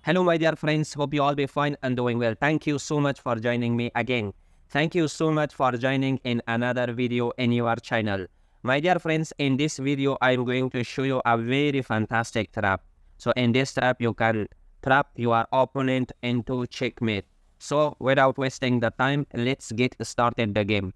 Hello, my dear friends. Hope you all be fine and doing well. Thank you so much for joining me again. Thank you so much for joining in another video in your channel. My dear friends, in this video, I'm going to show you a very fantastic trap. So in this trap, you can trap your opponent into checkmate. So without wasting the time, let's get started the game.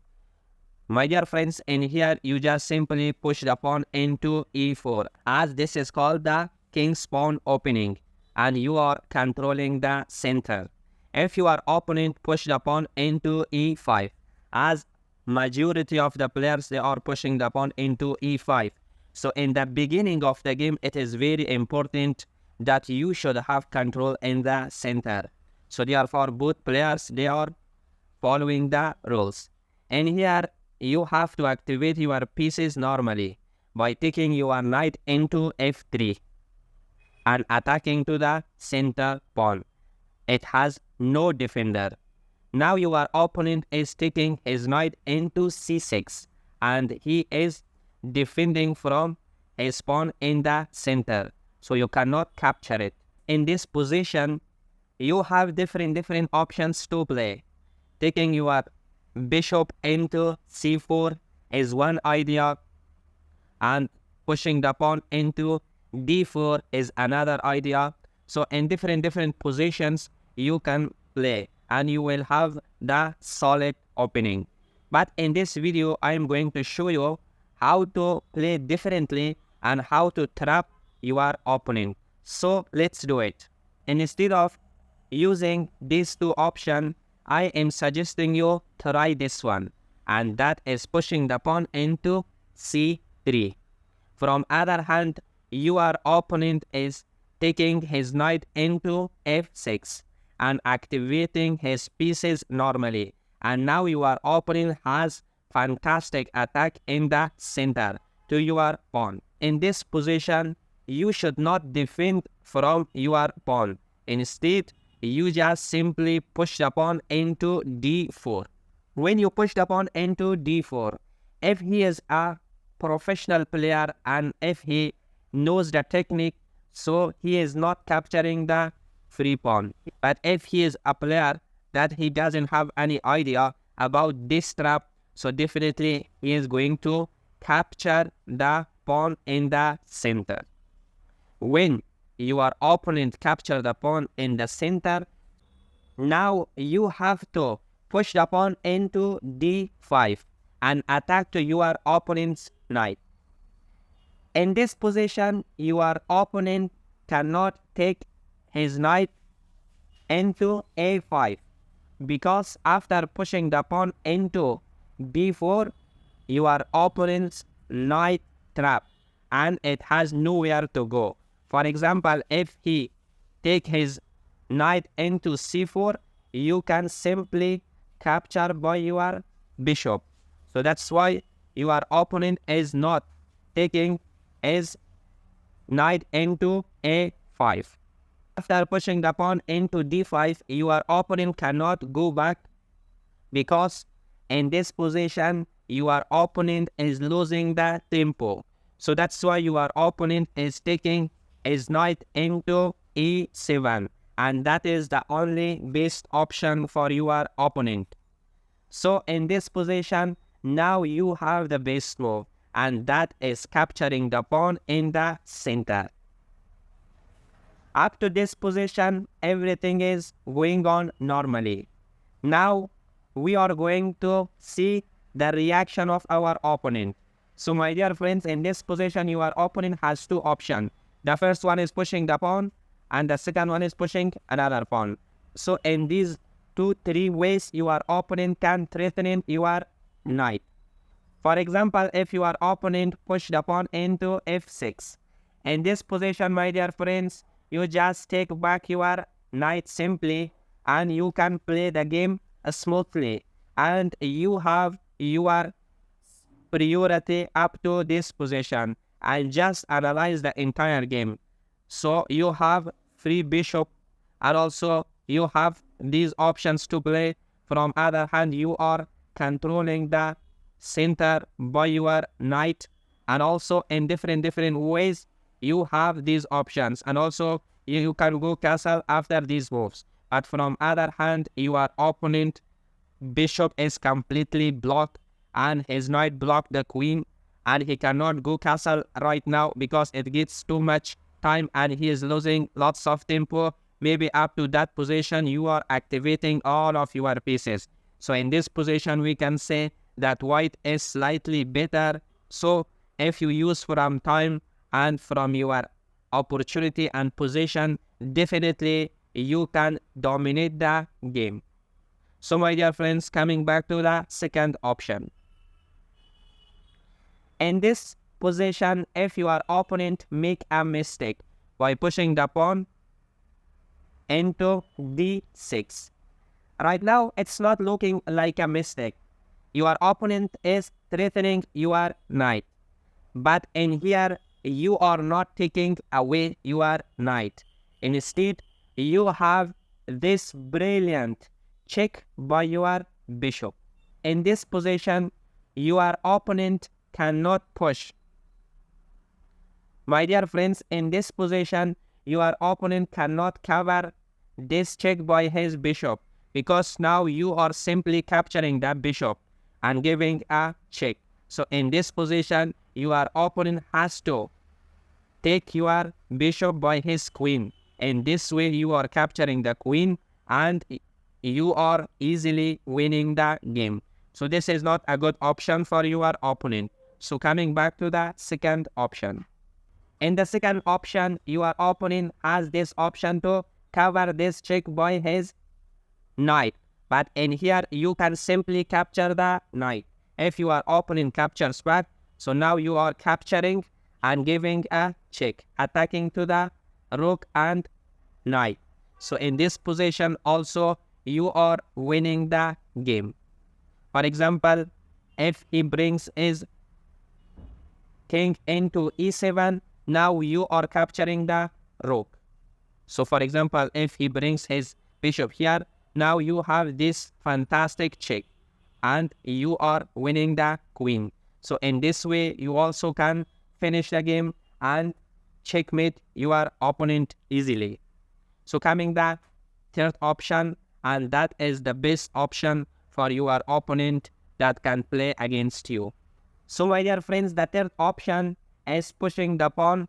My dear friends, in here, you just simply push the pawn into e4, as this is called the king's pawn opening, and you are controlling the center. If your opponent push the pawn into e5, as majority of the players, they are pushing the pawn into e5. So in the beginning of the game, it is very important that you should have control in the center. So therefore, both players, they are following the rules. And here, you have to activate your pieces normally by taking your knight into f3 and attacking to the center pawn. It has no defender. Now your opponent is taking his knight into c6 and he is defending from his pawn in the center, so you cannot capture it. In this position, you have different options to play. Taking your bishop into c4 is one idea, and pushing the pawn into d4 is another idea. So in different positions you can play and you will have the solid opening. But in this video, I am going to show you how to play differently and how to trap your opponent. So let's do it. And instead of using these two options, I am suggesting you try this one, and that is pushing the pawn into c3. From other hand, your opponent is taking his knight into f6 and activating his pieces normally. And now your opponent has fantastic attack in the center to your pawn. In this position, you should not defend from your pawn. Instead, you just simply push the pawn into d4. When you push the pawn into d4, if he is a professional player and if he knows the technique, so he is not capturing the free pawn. But if he is a player that he doesn't have any idea about this trap, so definitely he is going to capture the pawn in the center. When your opponent capture the pawn in the center, now you have to push the pawn into d5 and attack to your opponent's knight. In this position, your opponent cannot take his knight into a5, because after pushing the pawn into b4, your opponent's knight trap and it has nowhere to go. For example, if he take his knight into c4, you can simply capture by your bishop. So that's why your opponent is not taking his knight into a5. After pushing the pawn into d5, your opponent cannot go back, because in this position, your opponent is losing the tempo. So that's why your opponent is taking his knight into e7, and that is the only best option for your opponent. So in this position, now you have the best move, and that is capturing the pawn in the center. Up to this position, everything is going on normally. Now we are going to see the reaction of our opponent. So my dear friends, in this position, your opponent has two options. The first one is pushing the pawn, and the second one is pushing another pawn. So in these 2-3 ways, your opponent can threaten your knight. For example, if your opponent push the pawn into f6, in this position, my dear friends, you just take back your knight simply, and you can play the game smoothly, and you have your priority up to this position, and just analyze the entire game. So you have free bishop, and also you have these options to play. From other hand, you are controlling the center by your knight, and also in different ways you have these options. And also you can go castle after these moves. But from other hand, your opponent bishop is completely blocked and his knight blocked the queen, and he cannot go castle right now because it gets too much time and he is losing lots of tempo. Maybe up to that position you are activating all of your pieces. So in this position we can say that white is slightly better. So if you use from time and from your opportunity and position, definitely you can dominate the game. So my dear friends, coming back to the second option. In this position, if your opponent make a mistake by pushing the pawn into d6, right now it's not looking like a mistake. Your opponent is threatening your knight, but in here you are not taking away your knight. Instead, you have this brilliant check by your bishop. In this position, your opponent cannot push. My dear friends, in this position, your opponent cannot cover this check by his bishop, because now you are simply capturing that bishop and giving a check. So in this position, your opponent has to take your bishop by his queen. In this way, you are capturing the queen and you are easily winning the game. So this is not a good option for your opponent. So coming back to the second option. In the second option, your opponent has this option to cover this check by his knight. But in here, you can simply capture the knight. If your opponent captures back, so now you are capturing and giving a check, attacking to the rook and knight. So in this position also, you are winning the game. For example, if he brings his king into e7, now you are capturing the rook. So for example, if he brings his bishop here, now you have this fantastic check and you are winning the queen. So in this way, you also can finish the game and checkmate your opponent easily. So coming the third option, and that is the best option for your opponent that can play against you. So my dear friends, the third option is pushing the pawn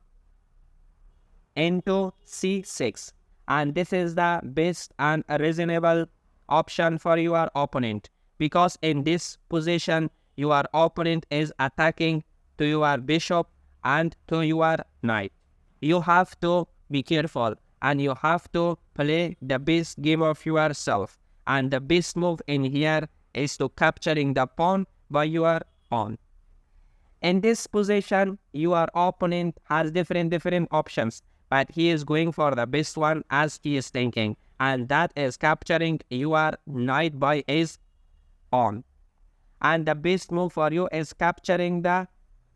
into c6, and this is the best and reasonable option for your opponent, because in this position your opponent is attacking to your bishop and to your knight. You have to be careful and you have to play the best game of yourself, and the best move in here is to capturing the pawn by your pawn. In this position, your opponent has different options, but he is going for the best one as he is thinking, and that is capturing your knight by his pawn. And the best move for you is capturing the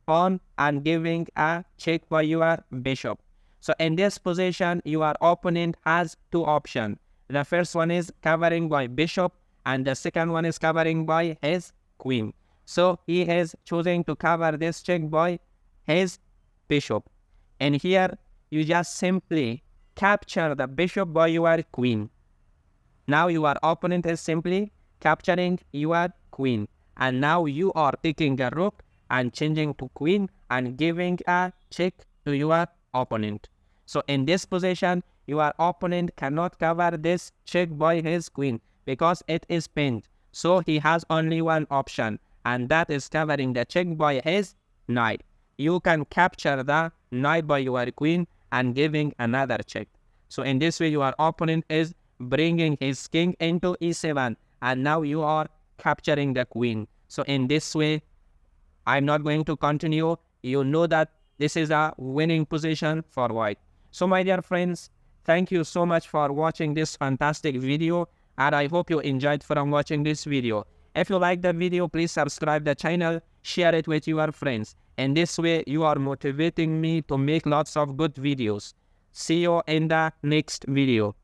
pawn and giving a check by your bishop. So in this position, your opponent has two options. The first one is covering by bishop, and the second one is covering by his queen. So he is choosing to cover this check by his bishop. And here, you just simply capture the bishop by your queen. Now your opponent is simply capturing your queen. And now you are taking a rook and changing to queen and giving a check to your opponent. So in this position, your opponent cannot cover this check by his queen because it is pinned. So he has only one option, and that is covering the check by his knight. You can capture the knight by your queen and giving another check. So in this way, your opponent is bringing his king into e7, and now you are capturing the queen. So in this way, I'm not going to continue. You know that this is a winning position for white. So my dear friends, thank you so much for watching this fantastic video, and I hope you enjoyed from watching this video. If you like the video, please subscribe the channel, share it with your friends. In this way, you are motivating me to make lots of good videos. See you in the next video.